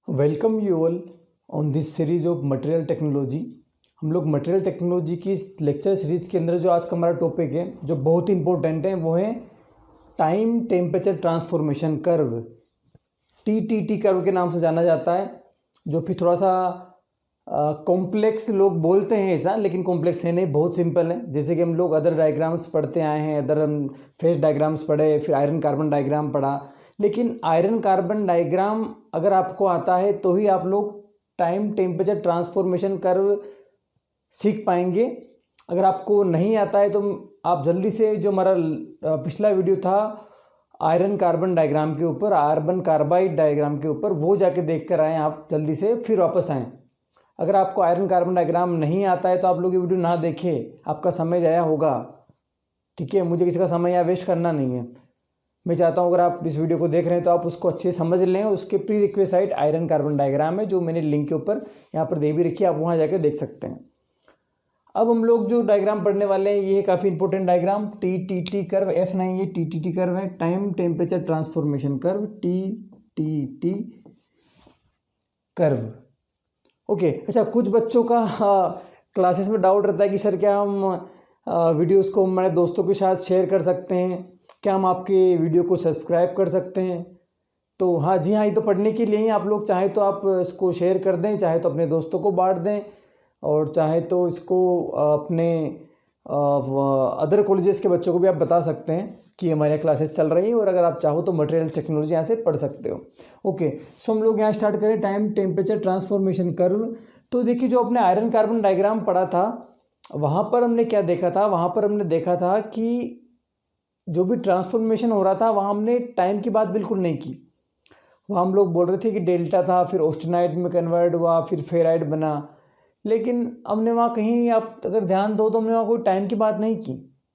Welcome you all on this series of material technology. हम लोग material technology की lecture series के अंदर जो आज का हमारा टॉपिक है जो बहुत ही इंपॉर्टेंट है वो है time temperature transformation curve, TTT curve के नाम से जाना जाता है। जो फिर थोड़ा सा कॉम्प्लेक्स लोग बोलते हैं ऐसा, लेकिन कॉम्प्लेक्स है नहीं, बहुत सिंपल है। जैसे कि हम लोग अदर डायग्राम्स पढ़ते आए हैं, अदर हम फेस डायग्राम्स पढ़े, फिर आयरन कार्बन डायग्राम पढ़ा, लेकिन आयरन कार्बन डायग्राम अगर आपको आता है तो ही आप लोग टाइम टेम्परेचर ट्रांसफॉर्मेशन कर्व सीख पाएंगे। अगर आपको नहीं आता है तो आप जल्दी से, जो हमारा पिछला वीडियो था आयरन कार्बन डायग्राम के ऊपर, आर्बन कार्बाइड डायग्राम के ऊपर, वो जाके देख कर आएँ आप जल्दी से, फिर वापस आएँ। अगर आपको आयरन कार्बन डायग्राम नहीं आता है तो आप लोग ये वीडियो ना देखें, आपका समय जाया होगा। ठीक है, मुझे किसी का समय यहाँ वेस्ट करना नहीं है। मैं चाहता हूँ अगर आप इस वीडियो को देख रहे हैं तो आप उसको अच्छे से समझ लें। उसके pre request iron carbon diagram है जो मैंने लिंक के ऊपर यहाँ पर दे भी रखी है, आप वहाँ जाकर देख सकते हैं। अब हम लोग जो डायग्राम पढ़ने वाले हैं ये है काफ़ी important diagram, T curve. F नहीं, ये टी कर्व है, time temperature transformation curve, T curve. Okay, अच्छा, कुछ बच्चों का क्लासेस में डाउट रहता है कि सर क्या हम वीडियोस को हमारे दोस्तों के साथ शेयर कर सकते हैं, क्या हम आपके वीडियो को सब्सक्राइब कर सकते हैं? तो हाँ जी हाँ, ये तो पढ़ने के लिए ही। आप लोग चाहे तो आप इसको शेयर कर दें, चाहे तो अपने दोस्तों को बांट दें, और चाहे तो इसको अपने अदर कॉलेजेस के बच्चों को भी आप बता सकते हैं कि हमारे यहाँ क्लासेस चल रही है, और अगर आप चाहो तो मटेरियल टेक्नोलॉजी यहाँ से पढ़ सकते हो। ओके, सो हम लोग यहाँ स्टार्ट करें टाइम टेम्परेचर ट्रांसफॉर्मेशन कर्व। तो देखिए, जो अपने आयरन कार्बन डायग्राम पढ़ा था वहाँ पर हमने क्या देखा था, वहाँ पर हमने देखा था कि जो भी ट्रांसफॉर्मेशन हो रहा था वहाँ हमने टाइम की बात बिल्कुल नहीं की। वहाँ हम लोग बोल रहे थे कि डेल्टा था, फिर ऑस्टेनाइट में कन्वर्ट हुआ, फिर फेराइट बना, लेकिन हमने वहाँ कहीं, आप अगर ध्यान दो तो हमने वहाँ कोई टाइम की बात नहीं की,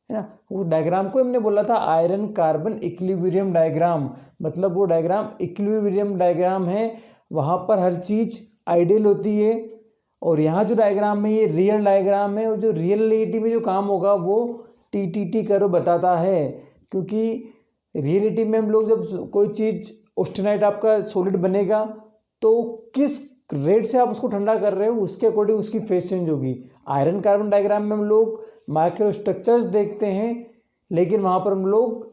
है ना। उस डायग्राम को हमने बोला था आयरन कार्बन इक्विलिब्रियम डायग्राम, मतलब वो डायग्राम इक्विलिब्रियम डायग्राम है, वहाँ पर हर चीज़ आइडियल होती है। और यहाँ जो डायग्राम है ये रियल डायग्राम है, और जो रियलिटी में जो काम होगा वो टी कर्व बताता है। क्योंकि रियलिटी में हम लोग जब कोई चीज़, ऑस्टेनाइट आपका सॉलिड बनेगा तो किस रेट से आप उसको ठंडा कर रहे हो उसके अकॉर्डिंग उसकी फेस चेंज होगी। आयरन कार्बन डायग्राम में हम लोग माइक्रो स्ट्रक्चर्स देखते हैं, लेकिन वहाँ पर हम लोग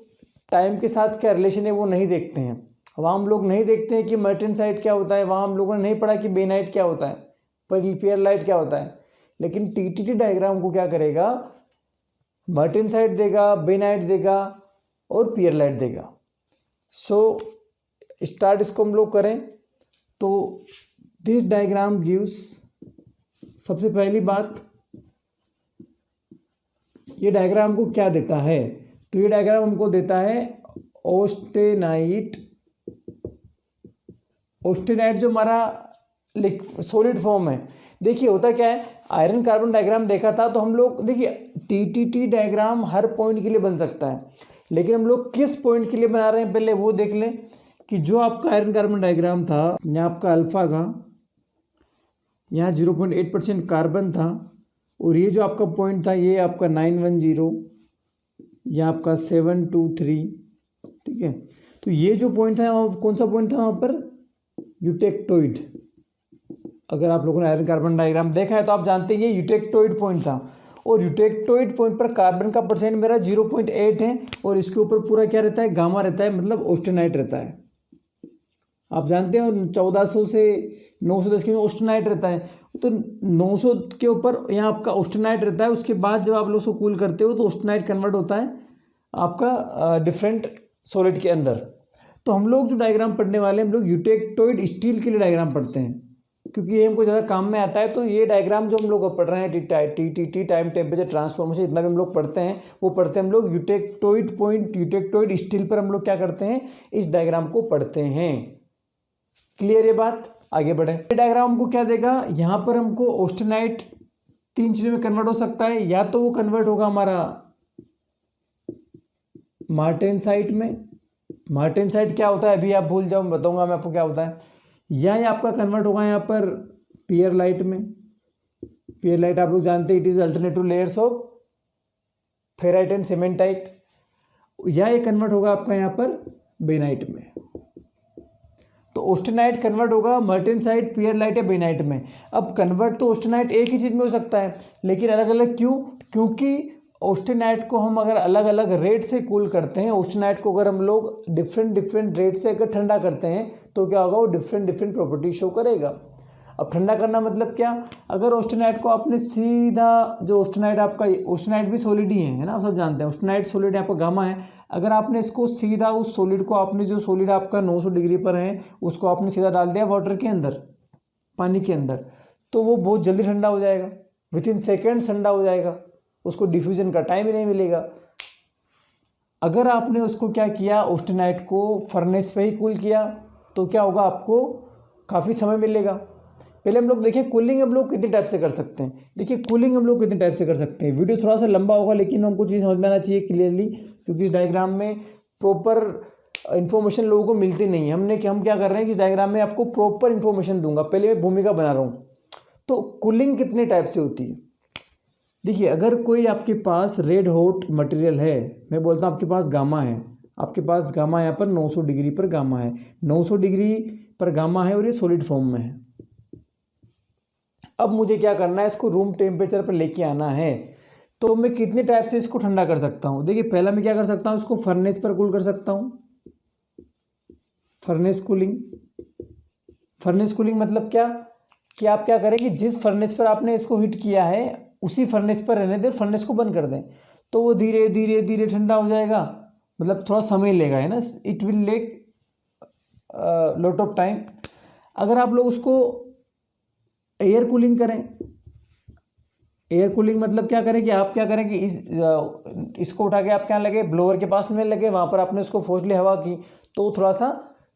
टाइम के साथ क्या रिलेशन है वो नहीं देखते हैं। वहाँ हम लोग नहीं देखते हैं कि मार्टेनसाइट क्या होता है, वहाँ हम लोगों ने नहीं पढ़ा कि बेनाइट क्या होता है, पेरलाइट क्या होता है। लेकिन टी डायग्राम को क्या करेगा, मार्टेनसाइट देगा, बेनाइट देगा और पियरलाइट देगा। सो स्टार्ट इसको हम लोग करें तो दिस डायग्राम गिव्स, सबसे पहली बात ये डायग्राम को क्या देता है, तो ये डायग्राम हमको देता है ऑस्टेनाइट। ऑस्टेनाइट जो हमारा सॉलिड फॉर्म है। देखिए होता क्या है, आयरन कार्बन डायग्राम देखा था तो हम लोग, देखिए टी डायग्राम हर पॉइंट के लिए बन सकता है, लेकिन हम लोग किस पॉइंट के लिए बना रहे हैं पहले वो देख लें। कि जो आपका आयरन कार्बन डायग्राम था, यहाँ आपका अल्फा था, यहाँ 0.8% कार्बन था, और ये जो आपका पॉइंट था ये आपका 910, ये आपका 723। ठीक है, तो ये जो पॉइंट था कौन सा पॉइंट था वहाँ पर, यूटेक्टोइड। अगर आप लोगों ने आयरन कार्बन डायग्राम देखा है तो आप जानते हैं ये यूटेक्टोइड पॉइंट था, और यूटेक्टोइड पॉइंट पर कार्बन का परसेंट मेरा 0.8 है, और इसके ऊपर पूरा क्या रहता है, गामा रहता है, मतलब ऑस्टेनाइट रहता है। आप जानते हैं 1400 से 910 के में ऑस्टेनाइट रहता है, तो 900 के ऊपर यहाँ आपका ऑस्टेनाइट रहता है। उसके बाद जब आप लोग उसको कूल करते हो तो ऑस्टेनाइट कन्वर्ट होता है आपका डिफरेंट सॉलिड के अंदर। तो हम लोग जो डायग्राम पढ़ने वाले हैं, हम लोग यूटेक्टोइड स्टील के लिए डायग्राम पढ़ते हैं, क्योंकि ये हमको ज़्यादा काम में आता है। तो ये डायग्राम जो हम लोग पढ़ रहे हैं टी टाइम टेम्परेचर ट्रांसफॉर्मेशन, जितना भी हम लोग पढ़ते हैं वो पढ़ते हैं हम लोग यूटेक्टोइड पॉइंट, यूटेक्टोइड स्टील पर हम लोग क्या करते हैं, इस डायग्राम को पढ़ते हैं। क्लियर ये बात, आगे बढ़े। ये डायग्राम हमको क्या देगा, यहाँ पर हमको ऑस्टेनाइट 3 चीज़ों में कन्वर्ट हो सकता है, या तो वो कन्वर्ट होगा हमारा मार्टेनसाइट में। मार्टेनसाइट क्या होता है अभी आप भूल जाओ, बताऊंगा मैं आपको क्या होता है। या ये आपका कन्वर्ट होगा यहाँ पर पियरलाइट में। पियरलाइट आप लोग जानते हैं, it is alternative layers of ferrite and cementite. या ये कन्वर्ट होगा आपका यहाँ पर बेनाइट में। तो ऑस्टेनाइट कन्वर्ट होगा मार्टेनसाइट, पियरलाइट या बेनाइट में। अब कन्वर्ट तो ऑस्टेनाइट एक ही चीज़ में हो सकता है, लेकिन अलग अलग क्यों? क्योंकि ऑस्टेनाइट को हम अगर अलग अलग रेट से कूल करते हैं, ऑस्टेनाइट को अगर हम लोग डिफरेंट रेट से अगर ठंडा करते हैं तो क्या होगा, वो डिफरेंट प्रॉपर्टी शो करेगा। अब ठंडा करना मतलब क्या? अगर ऑस्टेनाइट को आपने सीधा, जो ऑस्टेनाइट आपका, ऑस्टेनाइट भी सॉलिड ही है ना, आप सब जानते हैं ऑस्टेनाइट सॉलिड है, आपका गामा है। अगर आपने इसको सीधा उस सॉलिड को, आपने जो सॉलिड आपका 900 डिग्री पर है उसको आपने सीधा डाल दिया वाटर के अंदर, पानी के अंदर, तो वो बहुत जल्दी ठंडा हो जाएगा, विद इन सेकेंड ठंडा हो जाएगा, उसको डिफ्यूजन का टाइम ही नहीं मिलेगा। अगर आपने उसको क्या किया, ऑस्टेनाइट को फर्नेस पे ही कूल किया तो क्या होगा, आपको काफ़ी समय मिलेगा। पहले हम लोग देखिए कूलिंग हम लोग कितने टाइप से कर सकते हैं। देखिए कूलिंग हम लोग कितने टाइप से कर सकते हैं। वीडियो थोड़ा सा लंबा होगा लेकिन हमको चीज़ समझ में आना चाहिए क्लियरली, क्योंकि इस डायग्राम में प्रॉपर इन्फॉर्मेशन लोगों को मिलती नहीं है। हम क्या कर रहे हैं कि इस डायग्राम में आपको प्रॉपर इन्फॉर्मेशन दूंगा, पहले मैं भूमिका बना रहा हूँ। तो कूलिंग कितने टाइप से होती है? देखिए अगर कोई आपके पास रेड हॉट मटेरियल है, मैं बोलता हूँ आपके पास गामा है, आपके पास गामा यहाँ पर 900 डिग्री पर गामा है, 900 डिग्री पर गामा है और ये सॉलिड फॉर्म में है। अब मुझे क्या करना है, इसको रूम टेम्परेचर पर लेके आना है। तो मैं कितने टाइप से इसको ठंडा कर सकता हूँ? देखिए पहला मैं क्या कर सकता हूँ, इसको फर्नेस पर कूल कर सकता हूँ, फर्नेस कूलिंग। फर्नेस कूलिंग मतलब क्या कि आप क्या करें कि जिस फर्नेस पर आपने इसको हीट किया है उसी फर्नेस पर रहने दें, फर्नेस को बंद कर दें, तो वो धीरे धीरे धीरे ठंडा हो जाएगा। मतलब थोड़ा समय लेगा, है ना, it will take lot of time. अगर आप लोग उसको एयर कूलिंग करें, एयर कूलिंग मतलब क्या करें कि आप क्या करें कि इसको उठा के आप क्या लगे, ब्लोअर के पास में लगे, वहाँ पर आपने उसको फोर्सली हवा की तो थोड़ा सा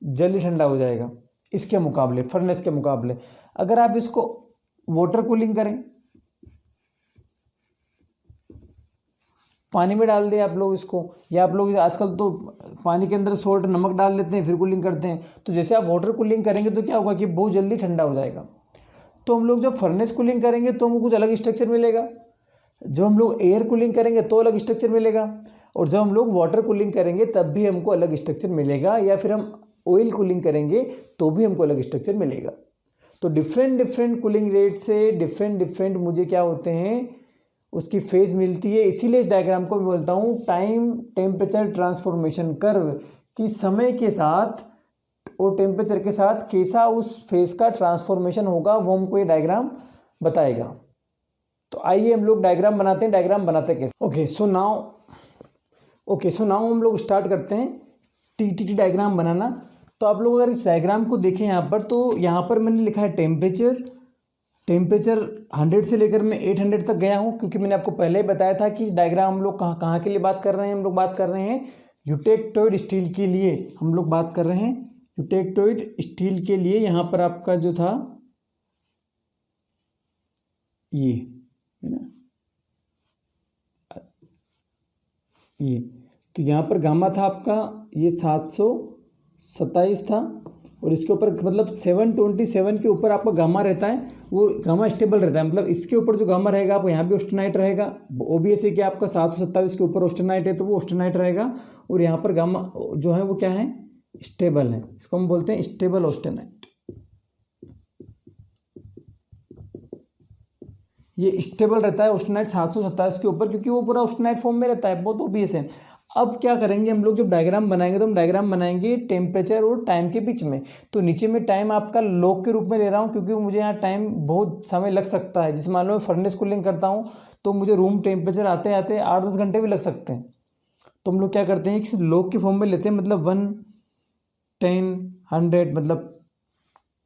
जल्दी ठंडा हो जाएगा इसके मुकाबले, फर्नेस के मुकाबले। अगर आप इसको वाटर कूलिंग करें, पानी में डाल दें आप लोग इसको, या आप लोग आजकल तो पानी के अंदर सोल्ट, नमक डाल देते हैं फिर कूलिंग करते हैं, तो जैसे आप वाटर कूलिंग करेंगे तो क्या होगा कि बहुत जल्दी ठंडा हो जाएगा। तो हम लोग जब फर्नेस कूलिंग करेंगे तो हमको कुछ अलग स्ट्रक्चर मिलेगा, जब हम लोग एयर कूलिंग करेंगे तो अलग स्ट्रक्चर मिलेगा, और जब हम लोग वाटर कूलिंग करेंगे तब भी हमको अलग स्ट्रक्चर मिलेगा, या फिर हम ऑयल कूलिंग करेंगे तो भी हमको अलग स्ट्रक्चर मिलेगा। तो डिफरेंट कूलिंग रेट से डिफरेंट मुझे क्या होते हैं, उसकी फेज मिलती है। इसीलिए इस डायग्राम को मैं बोलता हूँ टाइम टेम्परेचर ट्रांसफॉर्मेशन कर्व, कि समय के साथ और टेम्परेचर के साथ कैसा उस फेज का ट्रांसफॉर्मेशन होगा, वो हमको ये डायग्राम बताएगा। तो आइए हम लोग डायग्राम बनाते हैं। डायग्राम बनाते कैसे? ओके सो नाउ हम लोग स्टार्ट करते हैं टी डायग्राम बनाना। तो आप लोग अगर इस डायग्राम को देखें यहाँ पर, तो यहाँ पर मैंने लिखा है टेम्परेचर 100 से लेकर मैं 800 तक गया हूँ, क्योंकि मैंने आपको पहले ही बताया था कि इस डायग्राम हम लोग कहाँ के लिए बात कर रहे हैं। हम लोग बात कर रहे हैं यूटेक्टोइड स्टील के लिए, हम लोग बात कर रहे हैं यूटेक्टोइड स्टील के लिए। यहाँ पर आपका जो था ये है ना, ये तो यहाँ पर गामा था आपका ये 727 था, और इसके ऊपर मतलब 727 के ऊपर आपका गामा रहता है, वो गामा स्टेबल रहता है। मतलब इसके ऊपर जो गामा रहेगा आपको यहाँ भी ऑस्टेनाइट रहेगा, ओबीएसए कि आपका 727 के ऊपर ऑस्टेनाइट है तो वो ऑस्टेनाइट रहेगा, और यहाँ पर गामा जो है वो क्या है, स्टेबल है। इसको हम बोलते हैं स्टेबल ऑस्टेनाइट। ये स्टेबल रहता है ऑस्टेनाइट 727 के ऊपर, क्योंकि वो पूरा ऑस्टेनाइट फॉर्म में रहता है, बहुत ओबीएस है। अब क्या करेंगे हम लोग, जब डायग्राम बनाएंगे तो हम डायग्राम बनाएंगे टेम्परेचर और टाइम के बीच में। तो नीचे में टाइम आपका लॉग के रूप में ले रहा हूँ, क्योंकि मुझे यहाँ टाइम बहुत समय लग सकता है। जैसे मान लो मैं फर्नेस कूलिंग करता हूँ तो मुझे रूम टेम्परेचर आते आते 8-10 घंटे भी लग सकते हैं। तो हम लोग क्या करते हैं कि लॉग के फॉर्म में लेते हैं, मतलब 1, 10, 100, मतलब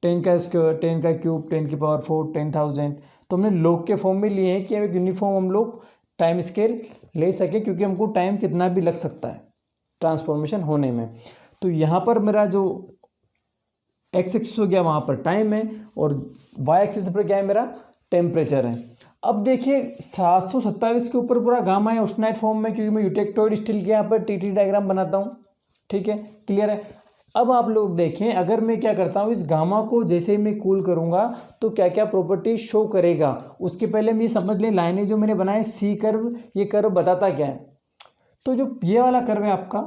10 का स्क्वायर, 10 का क्यूब, 10 की पावर 4, 10,000। तो हमने लॉग के फॉर्म में लिए हैं कि एक यूनिफॉर्म हम लोग टाइम स्केल ले सके, क्योंकि हमको टाइम कितना भी लग सकता है ट्रांसफॉर्मेशन होने में। तो यहाँ पर मेरा जो एक्स एक्सिस हो गया वहाँ पर टाइम है, और वाई एक्सिस पर क्या है, मेरा टेम्परेचर है। अब देखिए 727 के ऊपर पूरा गामा है ऑस्टेनाइट फॉर्म में, क्योंकि मैं यूटेक्टोइड स्टील के यहाँ पर टी डायग्राम बनाता हूँ। ठीक है, क्लियर है। अब आप लोग देखें, अगर मैं क्या करता हूँ, इस गामा को जैसे ही मैं कूल करूँगा तो क्या क्या प्रॉपर्टी शो करेगा। उसके पहले हम ये समझ लें, लाइनें जो मैंने बनाए सी कर्व, ये कर्व बताता क्या है। तो जो ये वाला कर्व है आपका,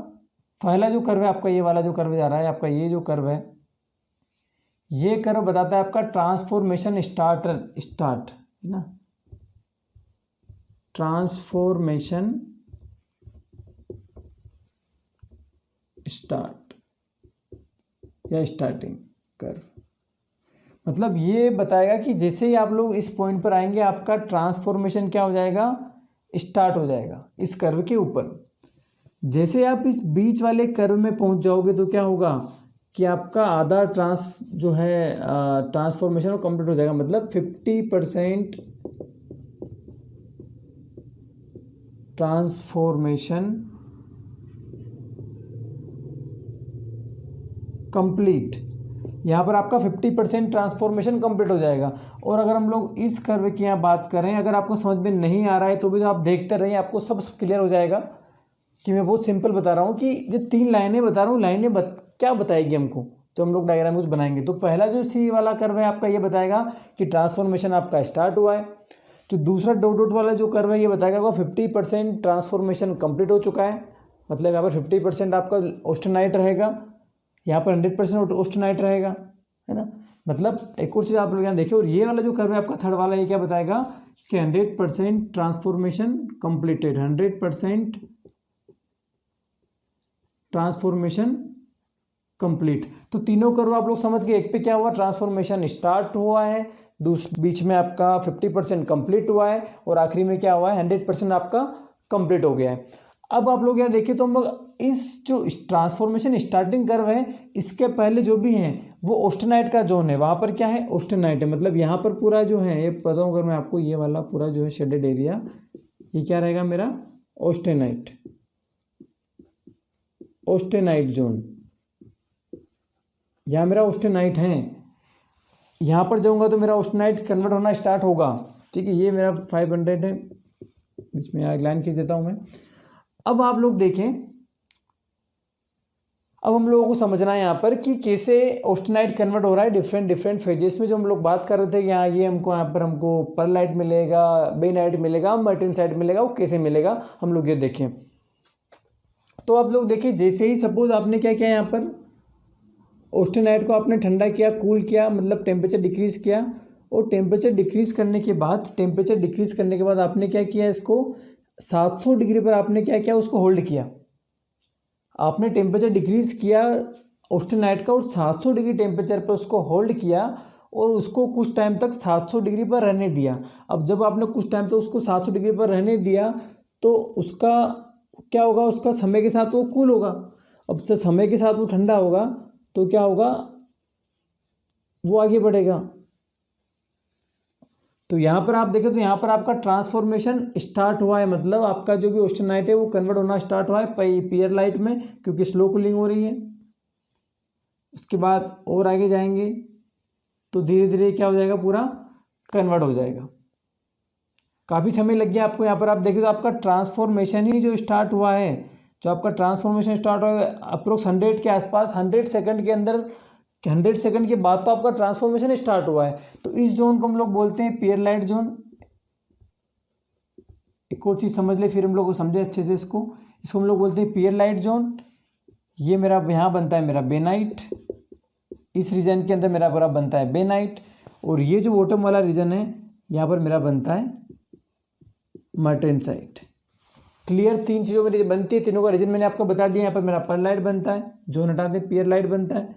पहला जो कर्व है आपका, ये वाला जो कर्व जा रहा है आपका, ये जो कर्व है ये कर्व बताता है आपका ट्रांसफॉर्मेशन स्टार्ट है ना, ट्रांसफॉर्मेशन स्टार्ट या स्टार्टिंग कर्व। मतलब ये बताएगा कि जैसे ही आप लोग इस पॉइंट पर आएंगे आपका ट्रांसफॉर्मेशन क्या हो जाएगा, स्टार्ट हो जाएगा इस कर्व के ऊपर। जैसे आप इस बीच वाले कर्व में पहुंच जाओगे तो क्या होगा कि आपका आधा ट्रांसफॉर्मेशन वो कंप्लीट हो जाएगा। मतलब 50% ट्रांसफॉर्मेशन कंप्लीट, यहाँ पर आपका 50% ट्रांसफॉर्मेशन कंप्लीट हो जाएगा। और अगर हम लोग इस कर्व की यहाँ बात करें, अगर आपको समझ में नहीं आ रहा है तो भी आप देखते रहिए, आपको सब क्लियर हो जाएगा कि मैं बहुत सिंपल बता रहा हूँ कि जो 3 लाइनें बता रहा हूँ, लाइनें क्या बताएगी हमको जब हम लोग डायग्राम कुछ बनाएंगे। तो पहला जो सी वाला कर्व है आपका ये बताएगा कि ट्रांसफॉर्मेशन आपका स्टार्ट हुआ है। जो दूसरा डॉट डॉट वाला जो कर्व है ये बताएगा वो 50% ट्रांसफॉर्मेशन कंप्लीट हो चुका है। मतलब यहाँ पर 50% आपका ऑस्टेनाइट रहेगा, यहाँ पर 100% ऑस्टेनाइट रहेगा, है ना। मतलब एक और चीज़ आप लोग यहाँ देखिए। और ये वाला जो कर्व है आपका थर्ड वाला, ये क्या बताएगा कि 100% ट्रांसफॉर्मेशन कंप्लीटेड, 100% ट्रांसफॉर्मेशन कंप्लीट। तो तीनों कर्व आप लोग समझ गए। एक पे क्या हुआ, ट्रांसफॉर्मेशन स्टार्ट हुआ है, बीच में आपका 50% कंप्लीट हुआ है, और आखिरी में क्या हुआ है, 100% आपका कंप्लीट हो गया है। अब आप लोग यहाँ देखिए तो हम लोग इस जो ट्रांसफॉर्मेशन स्टार्टिंग कर्व है इसके पहले जो भी हैं वो ऑस्टेनाइट का जोन है, वहाँ पर क्या है, ऑस्टेनाइट है। मतलब यहाँ पर पूरा जो है, ये बताऊँ अगर मैं आपको, ये वाला पूरा जो है शेडेड एरिया, ये क्या रहेगा मेरा, ऑस्टेनाइट, ऑस्टेनाइट जोन। यहाँ मेरा ऑस्टेनाइट है, यहाँ पर जाऊँगा तो मेरा ऑस्टेनाइट कन्वर्ट होना स्टार्ट होगा। ठीक है, ये मेरा 500 है, बीच में एक लाइन खींच देता हूँ मैं। अब आप लोग देखें, अब हम लोगों को समझना है यहाँ पर कि कैसे ऑस्टेनाइट कन्वर्ट हो रहा है डिफरेंट फेजेस में। जो हम लोग बात कर रहे थे कि यहाँ ये यहाँ पर हमको परलाइट मिलेगा, बेनाइट मिलेगा, मर्टेनसाइट मिलेगा, वो कैसे मिलेगा हम लोग ये देखें। तो आप लोग देखिए, जैसे ही सपोज आपने क्या किया, यहाँ पर ऑस्टेनाइट को आपने ठंडा किया, कूल किया, मतलब टेम्परेचर डिक्रीज़ किया, और टेम्परेचर डिक्रीज़ करने के बाद आपने क्या किया, इसको 700 डिग्री पर आपने क्या किया, उसको होल्ड किया। आपने टेम्परेचर डिक्रीज़ किया ऑस्टेनाइट का और 700 डिग्री टेम्परेचर पर उसको होल्ड किया और उसको कुछ टाइम तक 700 डिग्री पर रहने दिया। अब जब आपने कुछ टाइम तक उसको 700 डिग्री पर रहने दिया तो उसका क्या होगा, उसका समय के साथ वो कूल होगा। अब जब समय के साथ वो ठंडा होगा तो क्या होगा, वो आगे बढ़ेगा। तो यहाँ पर आप देखें तो यहाँ पर आपका ट्रांसफॉर्मेशन स्टार्ट हुआ है। मतलब आपका जो भी ऑस्टेनाइट है वो कन्वर्ट होना स्टार्ट हुआ है पियरलाइट में, क्योंकि स्लो कूलिंग हो रही है। उसके बाद और आगे जाएंगे तो धीरे धीरे क्या हो जाएगा, पूरा कन्वर्ट हो जाएगा। काफ़ी समय लग गया आपको। यहाँ पर आप देखें तो आपका ट्रांसफॉर्मेशन ही जो स्टार्ट हुआ है, जो आपका ट्रांसफॉर्मेशन स्टार्ट हुआ है अप्रोक्स 100 के आसपास, 100 सेकंड के अंदर, 100 सेकंड के बाद तो आपका ट्रांसफॉर्मेशन स्टार्ट हुआ है। तो इस जोन को हम लोग बोलते हैं पियरलाइट जोन। एक और चीज़ समझ ले, फिर हम लोग समझे अच्छे से इसको हम लोग बोलते हैं पियरलाइट जोन। ये मेरा यहाँ बनता है मेरा बेनाइट, इस रीजन के अंदर मेरा पूरा बनता है बेनाइट, और ये जो बॉटम वाला रीजन है यहाँ पर मेरा बनता है मर्टेनसाइट। क्लियर, 3 चीज़ों में बनती है, तीनों का रीजन मैंने आपको बता दिया। यहाँ पर मेरा परलाइट बनता है, जोन हटा दे, पियरलाइट बनता है,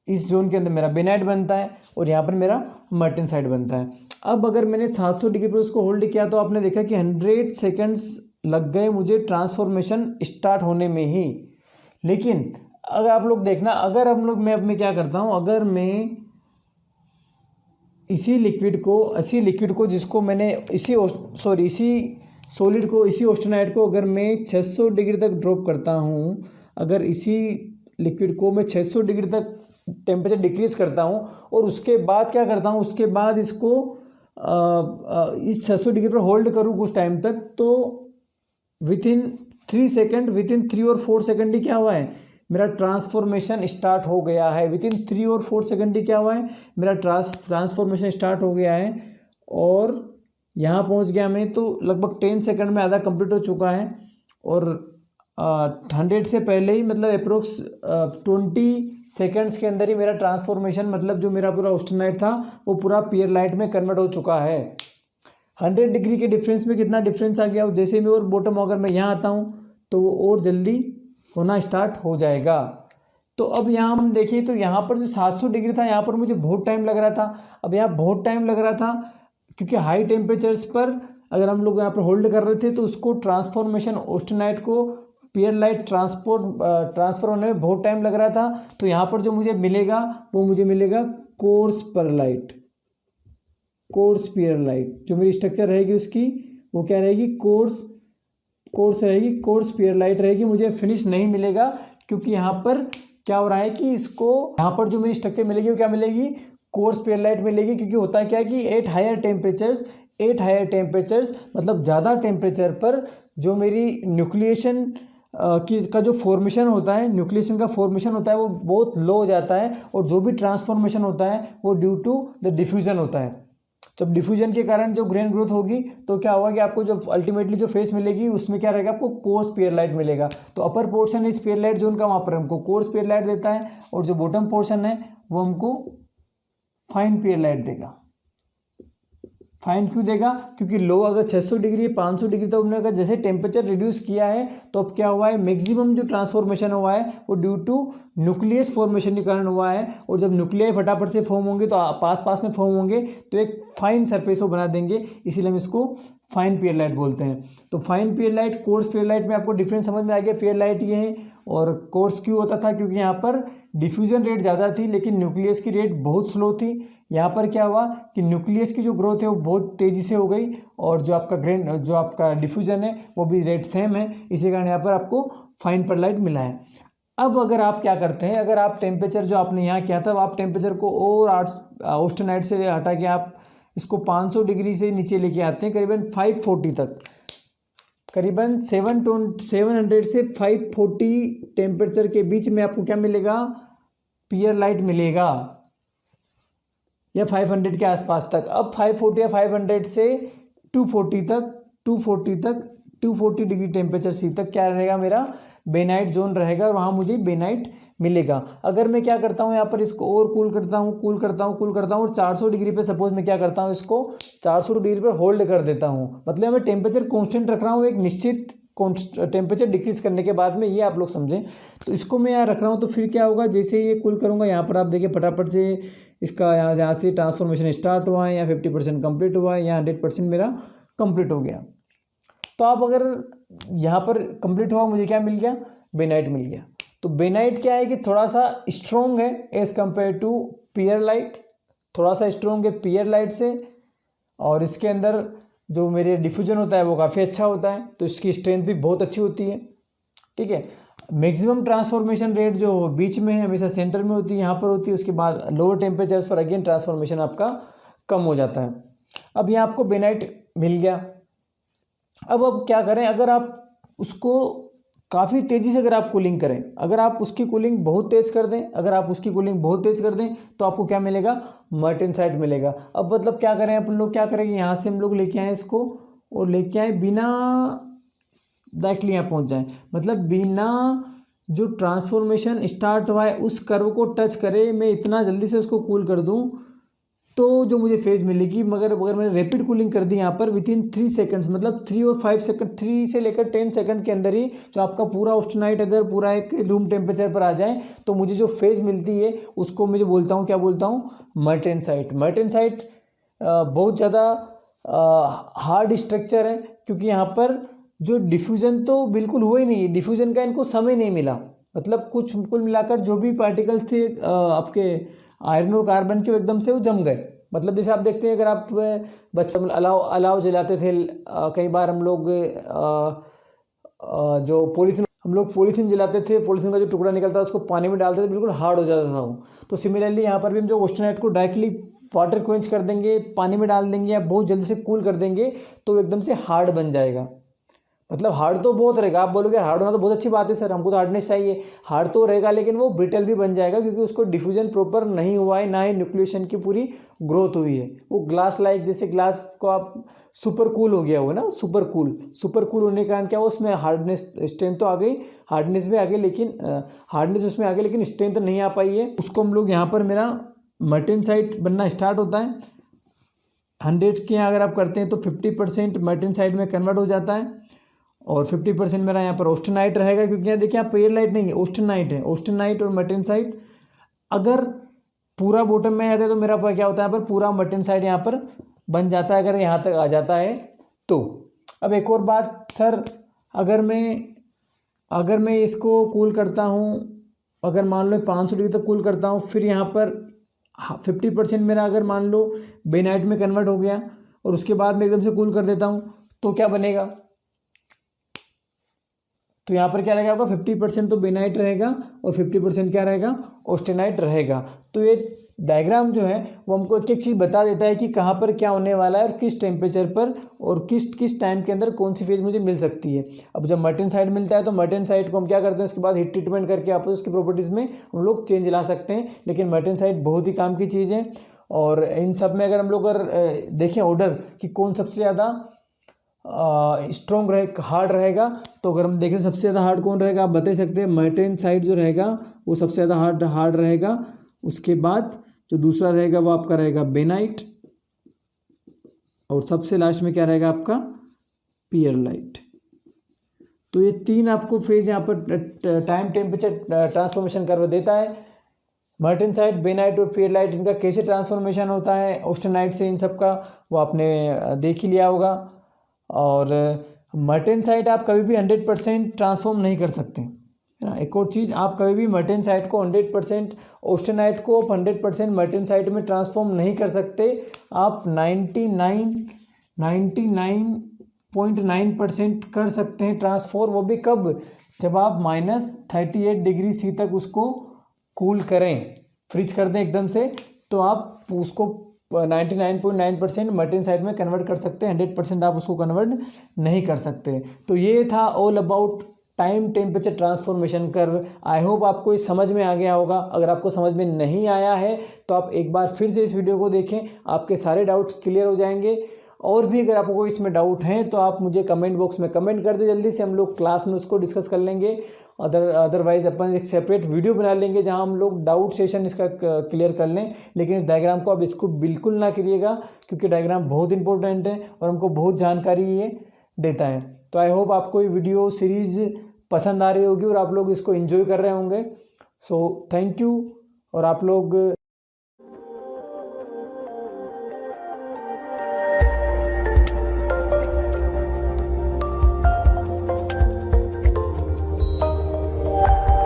इस जोन के अंदर मेरा बेनाइट बनता है, और यहाँ पर मेरा मर्टेनसाइट बनता है। अब अगर मैंने 700 डिग्री पर उसको होल्ड किया तो आपने देखा कि 100 सेकंड्स लग गए मुझे ट्रांसफॉर्मेशन स्टार्ट होने में ही। लेकिन अगर आप लोग देखना, अगर हम लोग, मैं अब मैं क्या करता हूँ, अगर मैं इसी लिक्विड को जिसको मैंने इसी सॉलिड को, इसी ऑस्टेनाइट को अगर मैं 600 डिग्री तक ड्रॉप करता हूँ, अगर इसी लिक्विड को मैं 600 डिग्री तक टेम्परेचर डिक्रीज़ करता हूँ और उसके बाद क्या करता हूँ, उसके बाद इसको इस 600 डिग्री पर होल्ड करूँ कुछ टाइम तक, तो विथिन 3 और 4 सेकंड ही क्या हुआ है, मेरा ट्रांसफॉर्मेशन स्टार्ट हो गया है। विथिन 3 और 4 सेकंड ही क्या हुआ है, मेरा ट्रांसफॉर्मेशन स्टार्ट हो गया है, और यहाँ पहुँच गया मैं तो लगभग 10 सेकंड में आधा कंप्लीट हो चुका है। और 100 से पहले ही मतलब अप्रोक्स 20 सेकेंड्स के अंदर ही मेरा ट्रांसफॉर्मेशन मतलब जो मेरा पूरा ऑस्टेनाइट था वो पूरा पीयर लाइट में कन्वर्ट हो चुका है। 100 डिग्री के डिफरेंस में कितना डिफरेंस आ गया, जैसे मैं और बॉटम अगर मैं यहाँ आता हूँ तो वो और जल्दी होना स्टार्ट हो जाएगा। तो अब यहाँ हम देखिए तो यहाँ पर जो 700 डिग्री था यहाँ पर मुझे बहुत टाइम लग रहा था। अब यहाँ बहुत टाइम लग रहा था क्योंकि हाई टेम्परेचर्स पर अगर हम लोग यहाँ पर होल्ड कर रहे थे तो उसको ट्रांसफॉर्मेशन ऑस्टेनाइट को पीयर लाइट ट्रांसफर होने में बहुत टाइम लग रहा था। तो यहाँ पर जो मुझे मिलेगा वो मुझे मिलेगा coarse pearlite, coarse pearlite. जो मेरी स्ट्रक्चर रहेगी उसकी वो क्या रहेगी, कोर्स रहेगी, कोर्स पीयर लाइट रहेगी। मुझे फिनिश नहीं मिलेगा क्योंकि यहाँ पर क्या हो रहा है कि इसको यहाँ पर जो मेरी स्ट्रक्चर मिलेगी वो क्या मिलेगी, कोर्स पीयर लाइट मिलेगी। क्योंकि होता है क्या है कि एट हायर टेम्परेचर्स मतलब ज़्यादा टेम्परेचर पर जो मेरी न्यूक्लिएशन का जो फॉर्मेशन होता है, न्यूक्लिएशन का फॉर्मेशन होता है वो बहुत लो हो जाता है। और जो भी ट्रांसफॉर्मेशन होता है वो ड्यू टू द डिफ्यूजन होता है। जब डिफ्यूजन के कारण जो ग्रेन ग्रोथ होगी तो क्या होगा कि आपको जो अल्टीमेटली जो फेस मिलेगी उसमें क्या रहेगा, आपको कोर्स पीयर लाइट मिलेगा। तो अपर पोर्शन इस पीयर लाइट जोन का वहाँ पर हमको कोर्स पीयर लाइट देता है और जो बॉटम पोर्शन है वो हमको फाइन पीयर लाइट देगा। फाइन क्यों देगा, क्योंकि लो अगर 600 डिग्री 500 डिग्री तो हमने अगर जैसे टेम्परेचर रिड्यूस किया है तो अब क्या हुआ है, मैक्सिमम जो ट्रांसफॉर्मेशन हुआ है वो ड्यू टू न्यूक्लियस फॉर्मेशन के कारण हुआ है। और जब न्यूक्लियाई फटाफट से फॉर्म होंगे तो पास में फॉर्म होंगे तो एक फाइन सरफेस को बना देंगे, इसीलिए हम इसको फाइन पीयर लाइट बोलते हैं। तो fine peer light course peer light में आपको डिफरेंस समझ में आ गया। पीयर लाइट ये है और कोर्स क्यों होता था, क्योंकि यहाँ पर डिफ्यूजन रेट ज़्यादा थी लेकिन न्यूक्लियस की रेट बहुत स्लो थी। यहाँ पर क्या हुआ कि न्यूक्लियस की जो ग्रोथ है वो बहुत तेज़ी से हो गई और जो आपका डिफ्यूजन है वो भी रेट सेम है, इसी कारण यहाँ पर आपको फाइन पीयर लाइट मिला है। अब अगर आप क्या करते हैं, अगर आप टेम्परेचर जो आपने यहाँ किया था आप टेम्परेचर को और ऑस्टेनाइट से हटा के आप इसको 500 डिग्री से नीचे लेके आते हैं करीबन 540 तक, करीबन 700 से 540 टेम्परेचर के बीच में आपको क्या मिलेगा, पीयर लाइट मिलेगा, या 500 के आसपास तक। अब 540 या 500 से 240 डिग्री टेम्परेचर सी तक क्या रहेगा, मेरा बेनाइट जोन रहेगा और वहाँ मुझे बेनाइट मिलेगा। अगर मैं क्या करता हूँ यहाँ पर इसको और कूल करता हूँ और 400 डिग्री पे सपोज मैं क्या करता हूँ, इसको 400 डिग्री पर होल्ड कर देता हूँ। मतलब मैं टेम्परेचर कांस्टेंट रख रहा हूँ एक निश्चित टेम्परेचर डिक्रीज करने के बाद में, ये आप लोग समझें। तो इसको मैं यहाँ रख रहा हूँ तो फिर क्या होगा, जैसे ये कूल करूँगा यहाँ पर आप देखिए फटाफट से इसका यहाँ से ट्रांसफॉर्मेशन स्टार्ट हुआ है, या 50% कंप्लीट हुआ है, या 100% मेरा कंप्लीट हो गया। तो आप अगर यहाँ पर कंप्लीट हुआ मुझे क्या मिल गया, बेनाइट मिल गया। तो बेनाइट क्या है कि थोड़ा सा स्ट्रॉन्ग है as compare to pearlite, थोड़ा सा स्ट्रॉन्ग है पीयर लाइट से, और इसके अंदर जो मेरे डिफ्यूजन होता है वो काफ़ी अच्छा होता है, तो इसकी स्ट्रेंथ भी बहुत अच्छी होती है। ठीक है, मैक्सिमम ट्रांसफॉर्मेशन रेट जो बीच में है हमेशा सेंटर में होती है, यहाँ पर होती है। उसके बाद लोअर टेम्परेचर्स पर अगेन ट्रांसफॉर्मेशन आपका कम हो जाता है। अब यहाँ आपको बेनाइट मिल गया। अब क्या करें, अगर आप उसको काफ़ी तेज़ी से अगर आप कूलिंग करें, अगर आप उसकी कूलिंग बहुत तेज़ कर दें, तो आपको क्या मिलेगा, मार्टेनसाइट मिलेगा। अब मतलब क्या करें अपन लोग, क्या करेंगे, यहाँ से हम लोग लेके आए इसको और लेके आए बिना डायरेक्टली यहाँ पहुँच जाए, मतलब बिना जो ट्रांसफॉर्मेशन स्टार्ट हुआ है उस कर्व को टच करे, मैं इतना जल्दी से उसको कूल कर दूँ तो जो मुझे फेज मिलेगी। मगर अगर मैंने रैपिड कूलिंग कर दी यहाँ पर विथिन 3 सेकंड्स, मतलब 3 और 5 सेकंड, 3 से लेकर 10 सेकंड के अंदर ही जो आपका पूरा ऑस्टेनाइट अगर पूरा एक रूम टेम्परेचर पर आ जाए तो मुझे जो फेज मिलती है उसको मुझे बोलता हूँ, क्या बोलता हूँ, मार्टेनसाइट। मार्टेनसाइट बहुत ज़्यादा हार्ड स्ट्रक्चर है क्योंकि यहाँ पर जो डिफ्यूज़न तो बिल्कुल हुआ ही नहीं है, डिफ्यूज़न का इनको समय नहीं मिला। मतलब कुछ कुल मिलाकर जो भी पार्टिकल्स थे आपके आयरन और कार्बन के एकदम से वो जम गए। मतलब जैसे आप देखते हैं अगर आप बचपन में अलाव जलाते थे, कई बार हम लोग जो पॉलीथीन जलाते थे, पॉलीथीन का जो टुकड़ा निकलता था उसको पानी में डालते थे, बिल्कुल हार्ड हो जाता था वो। तो सिमिलरली यहाँ पर भी हम जो ऑस्टेनाइट को डायरेक्टली वाटर क्वेंच कर देंगे, पानी में डाल देंगे या बहुत जल्दी से कूल कर देंगे तो एकदम से हार्ड बन जाएगा। मतलब हार्ड तो बहुत रहेगा। आप बोलोगे हार्ड होना तो बहुत अच्छी बात है सर, हमको तो हार्डनेस चाहिए। हार्ड तो रहेगा लेकिन वो ब्रिटल भी बन जाएगा, क्योंकि उसको डिफ्यूजन प्रॉपर नहीं हुआ है, ना ही न्यूक्लिएशन की पूरी ग्रोथ हुई है। वो ग्लास लाइक, जैसे ग्लास को आप सुपर कूल हो गया हो ना, सुपर कूल होने के कारण क्या हुआ, उसमें हार्डनेस स्ट्रेंथ तो आ गई, हार्डनेस भी आ गई, लेकिन हार्डनेस उसमें आ गई लेकिन स्ट्रेंथ नहीं आ पाई है। उसको हम लोग यहाँ पर मेरा मार्टेनसाइट बनना स्टार्ट होता है। 100 के अगर आप करते हैं तो 50% मार्टेनसाइट में कन्वर्ट हो जाता है, और 50% मेरा यहाँ पर ऑस्टेनाइट रहेगा, क्योंकि यहाँ देखिए यहाँ पेयरलाइट नहीं है, ऑस्टेनाइट है। ऑस्टेनाइट और मार्टेनसाइट अगर पूरा बॉटम में आता है तो मेरा क्या होता है, यहाँ पर पूरा मार्टेनसाइट यहाँ पर बन जाता है, अगर यहाँ तक आ जाता है तो। अब एक और बात सर, अगर मैं इसको कूल करता हूँ, अगर मान लो 500 डिग्री तक कूल करता हूँ, फिर यहाँ पर 50% मेरा अगर मान लो बेनाइट में कन्वर्ट हो गया, और उसके बाद मैं एकदम से कूल कर देता हूँ, तो क्या बनेगा, तो यहाँ पर क्या रहेगा आपका 50% तो बेनाइट रहेगा और 50% क्या रहेगा, ऑस्टेनाइट रहेगा। तो ये डायग्राम जो है वो हमको एक एक चीज़ बता देता है कि कहाँ पर क्या होने वाला है और किस टेम्परेचर पर और किस टाइम के अंदर कौन सी फेज मुझे मिल सकती है। अब जब मार्टेनसाइट मिलता है तो मार्टेनसाइट को हम क्या करते हैं, उसके बाद हीट ट्रीटमेंट करके आप उसकी प्रॉपर्टीज़ में हम लोग चेंज ला सकते हैं। लेकिन मार्टेनसाइट बहुत ही काम की चीज़ है, और इन सब में अगर हम लोग देखें ऑर्डर कि कौन सबसे ज़्यादा स्ट्रॉन्ग हार्ड रहेगा, तो अगर हम देखें सबसे ज़्यादा हार्ड कौन रहेगा, आप बता सकते हैं मार्टेनसाइट जो रहेगा वो सबसे ज़्यादा हार्ड रहेगा। उसके बाद जो दूसरा रहेगा वो आपका रहेगा बेनाइट, और सबसे लास्ट में क्या रहेगा आपका पेयरलाइट। तो ये 3 आपको फेज यहाँ पर टाइम टेम्परेचर ट्रांसफॉर्मेशन कर्व देता है। मार्टेनसाइट, बेनाइट और पेयरलाइट, इनका कैसे ट्रांसफॉर्मेशन होता है ऑस्टेनाइट से, इन सब का वो आपने देख ही लिया होगा। और मार्टेनसाइट आप कभी भी 100% ट्रांसफॉर्म नहीं कर सकते, है ना। एक और चीज़, आप कभी भी मार्टेनसाइट को 100%, ऑस्टेनाइट को आप 100% मार्टेनसाइट में ट्रांसफॉर्म नहीं कर सकते। आप 99.9% कर सकते हैं ट्रांसफॉर्म। वो भी कब, जब आप -38 डिग्री सी तक उसको कूल करें, फ्रिज कर दें एकदम से, तो आप उसको 99.9% मार्टेनसाइट में कन्वर्ट कर सकते हैं। 100% आप उसको कन्वर्ट नहीं कर सकते। तो ये था all about time temperature transformation curve. I hope आपको ये समझ में आ गया होगा। अगर आपको समझ में नहीं आया है तो आप एक बार फिर से इस वीडियो को देखें, आपके सारे डाउट्स क्लियर हो जाएंगे। और भी अगर आपको कोई इसमें डाउट हैं तो आप मुझे कमेंट बॉक्स में कमेंट कर दें, जल्दी से हम लोग क्लास में उसको डिस्कस कर लेंगे। अदरवाइज अपन एक सेपरेट वीडियो बना लेंगे जहां हम लोग डाउट सेशन इसका क्लियर कर लें। लेकिन इस डायग्राम को आप इसको बिल्कुल ना करिएगा, क्योंकि डायग्राम बहुत इंपॉर्टेंट है और हमको बहुत जानकारी ये देता है। तो आई होप आपको ये वीडियो सीरीज़ पसंद आ रही होगी और आप लोग इसको एंजॉय कर रहे होंगे। So thank you. और आप लोग